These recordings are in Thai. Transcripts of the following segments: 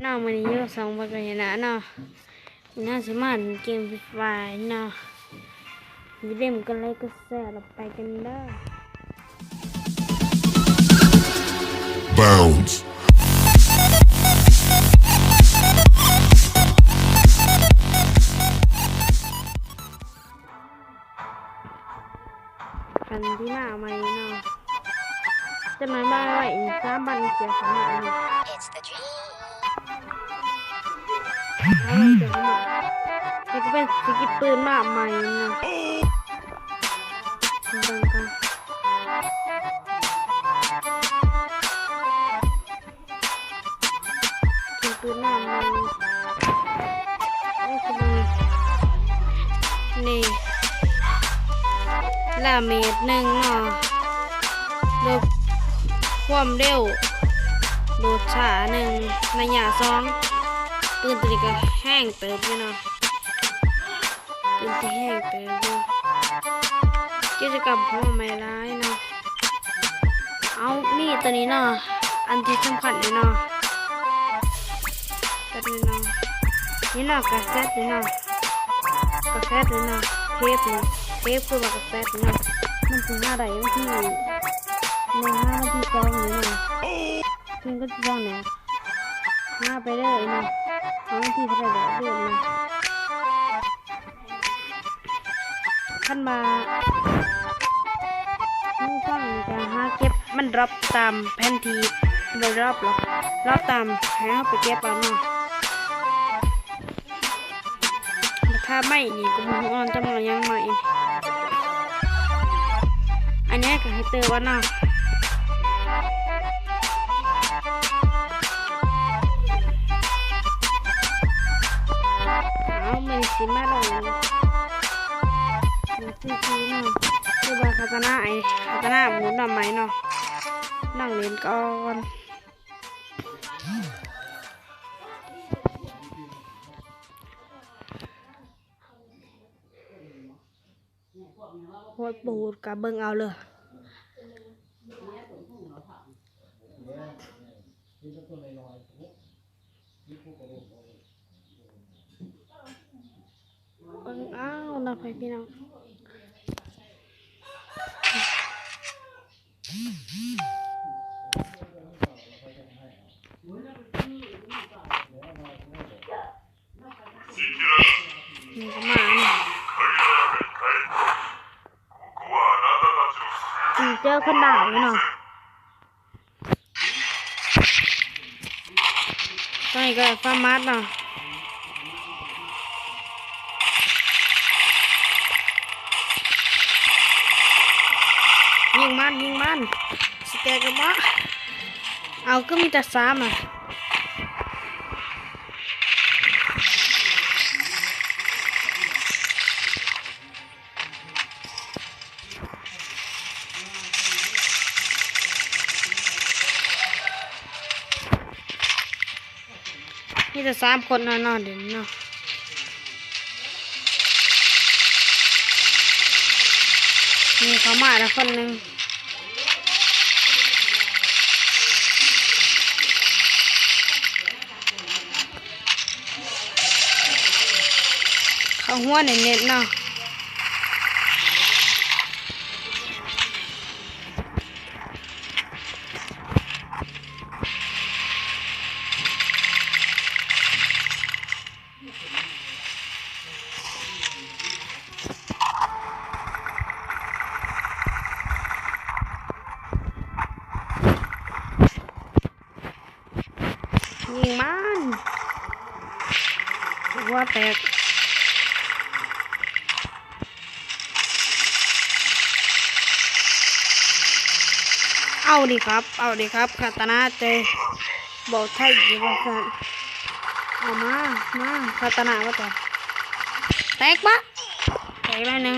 น้ามันเยอะสองวันกันนะเนาะน่าสมานเกมฟรีไฟเนาะวิดีโอกันไลค์ก็แชร์เราไปกันได้ Bounce. กันที่หน้าใหม่เนาะจะมาบ้านไว้อีก3 วันเสียสมาธิถ้ามันจะมาแล้วก็เป็นสกิปปืนมาใหม่เนาะดังกันสกิปปืนมาใหม่นี่คือนี่ละเมตรหนึ่งเนาะโดยความเร็วโดดช้าหนึ่งระยะ2ปืนตัวนี้ก็แห้งเติบเลยเนาะปืนที่แห้งเติบเลยกิจกรรมของมันไม่ร้ายเนาะเอานี่ตัวนี้เนาะอันที่สำคัญเลยเนาะตัวนี้เนาะนี่เนาะกระแสเลยเนาะกระแสเลยเนาะเทปเลยเทปคือว่ากระแสเลยเนาะมันถึงหน้าใดยังที่1 5 ที่2เลยเนาะซึ่งก็จะต้องเนี่ยหน้าไปเลยเนาะเอาที่เท่าไหร่เดือนเนาะขั้นมานี่ช่องจะหาเก็บมันรับตามแผนที่โดยรอบหรอกรอบตามให้เอาไปเก็บเอาเนาะถ้าไม่นี่ก็มันอ่อนจำนวนยังใหม่อันนี้ก็ให้เตือนว่าเนาะเอามันสิมาลงมันซื้อเนาะคือว่าคาตานาหมุนหน่อไม้เนาะนั่งเล่นก่อนโคตรปูดกับเบิ่งเอาเลยเบิ่งเอานะพี่น้องนี่ก็มาเจอคนด่าเลยเนาะตอนนี้ก็ฟาร์มัสเนาะยิงมันสแกกันบ่เอาก็มีแต่3อ่ะมีแต่3 คนเนาะเดี๋ยวนี้เนาะนี่เขามาแล้วคนหนึ่งเขาหัวเน็ตเนาะยิงมันหัวแตกเอาดิครับคาตานาเจบอกไทยอยู่ว่าสันเอามาคาตานาว่าต่อแตกปะแตกได้หนึ่ง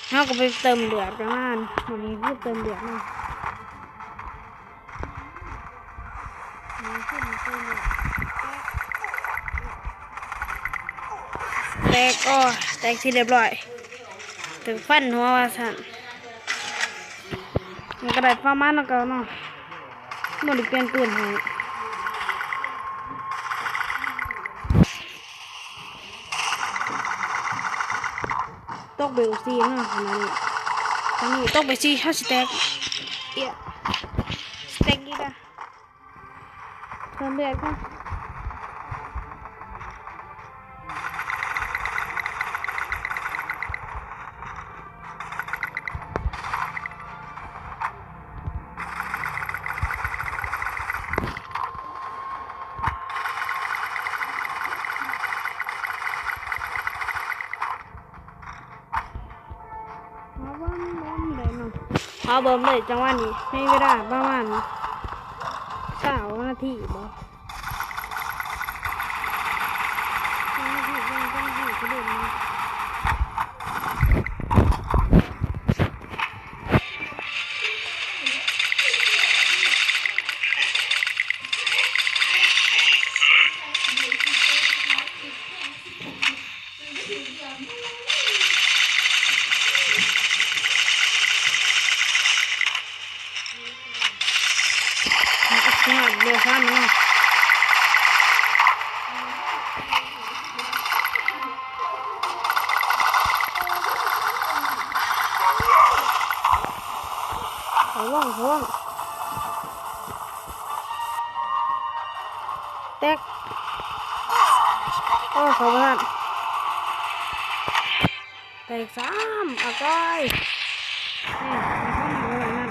เขาก็ไปเติมเดือดประมาณมันมีพูดเติมเดือดนะแตกก็แตกที่เรียบร้อยถึงฟันหัวว่าสันมันกระดาษฟ้ามันแล้วก็เนาะมันเปลี่ยนปืนให้ ตกเบลซีเนาะขนาดนี้ตอนนี้ตกไปซีห้าสเต็กเอี่ยสเต็กอีกอะเพิ่มเลือดก็เอาเบิ่มเลยจังหวะนี้ให้เวลาประมาณ20 นาทีบ่เดี๋ยวข้ามมันระวังแตกโอ้ขอบคุณแตก3เอาก้อยนี่เข้ามาเลยนั่น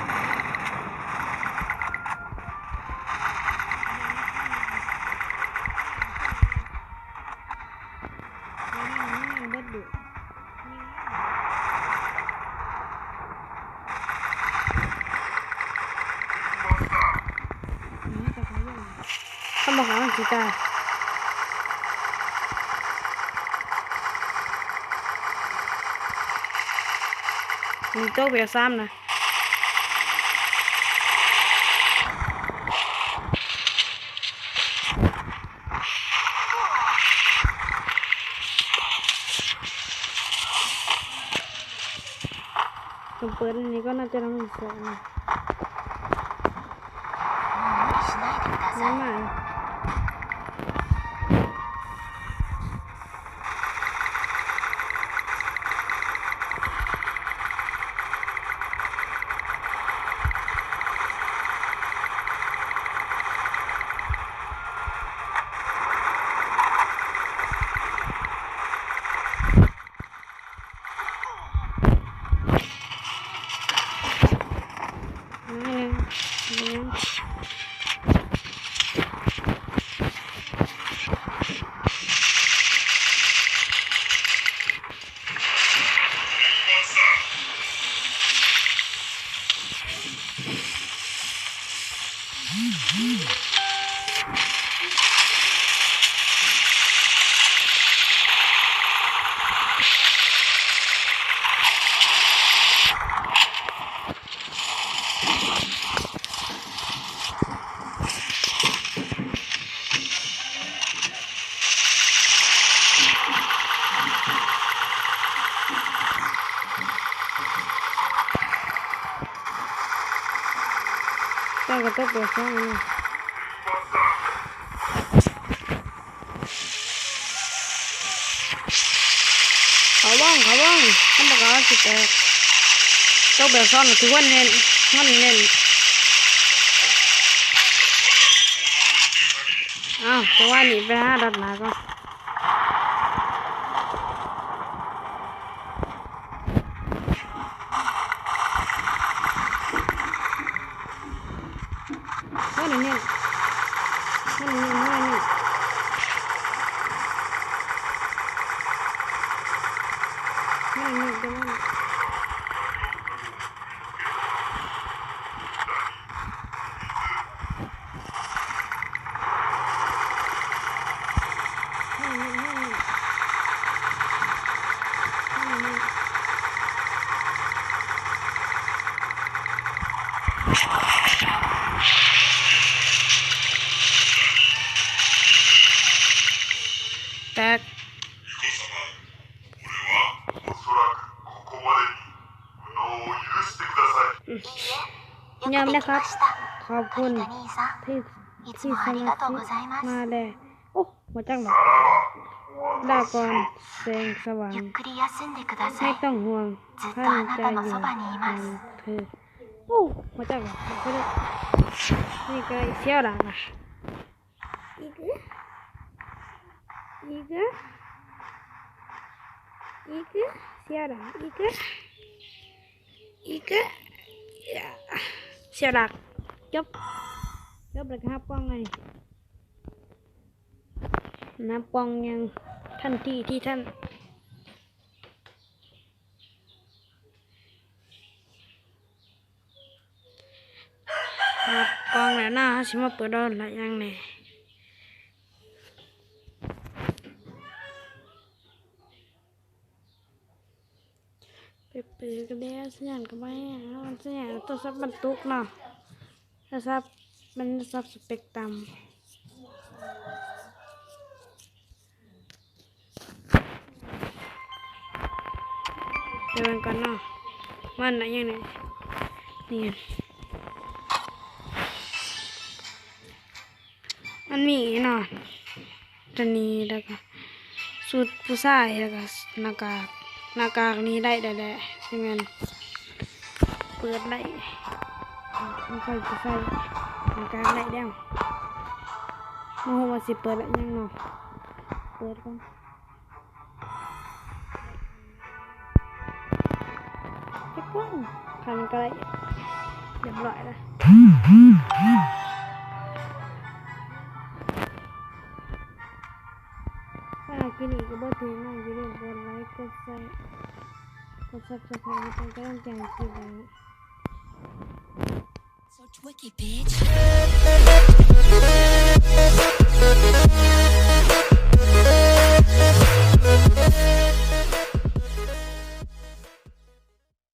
เขาบอกว่าจีตามีโต๊ะเบียร์ซ้ำนะตัวเปิดอันนี้ก็น่าจะต้องเสร็จนะน้ำมันตั้งกระตุกเบียร์ซ้ำนะเขาบ้องทำประกาศสิแตกโต๊ะเบียร์ซ้ำถือว่าเน้นอ้าวจะว่าหนีไปหาดัดหนาก็เนี่ยแตกย้ำนะครับขอบคุณที่สมาชิกมาเลยโอ้มาจังหรอ ลาก่อนแสงสว่าง ゆっくり休んでくだ ไม่ さい。 ต้องห่วง ずっと ท่าน あな จะ た อ の ยู่ そばにいま ใน す。 เธอโอ้มาจากไหนไปเลยนี่ก็เสียวหลังอ่ะอีกอีกอีกเสียวหลังอีกเสียวหลังจบเลยครับป้องไงน้ำป้องยังทันทีที่ท่านกองแล้วหน้าชิมาเปิดโดนละยังเนี่ยไปเปิดกันแล้วสัญญาณก็ไม่มันสัญญาณโทรศัพท์บรรทุกเนาะโทรศัพท์มันโทรศัพท์สเปกตรัมเดินกันเนาะมันอะไรยังไงนี่มันมีเนาะตัวนี้แล้วก็สูตรผู้ชายแล้วก็หน้ากากนี้ได้ใช่ไหมเปิดได้ไม่ค่อยจะใส่หน้ากากได้แล้วมาหัวสิเปิดแล้วยังเนาะเปิดก่อนเช็คก่อนคันก็ได้เรียบร้อยแล้วถ้ากินอีกก็บ่ถึงน้องอย่าลืมกดไลค์กดแชร์กด Subscribe เป็นกำลังใจให้คลิปนี้ So twicky, bitch.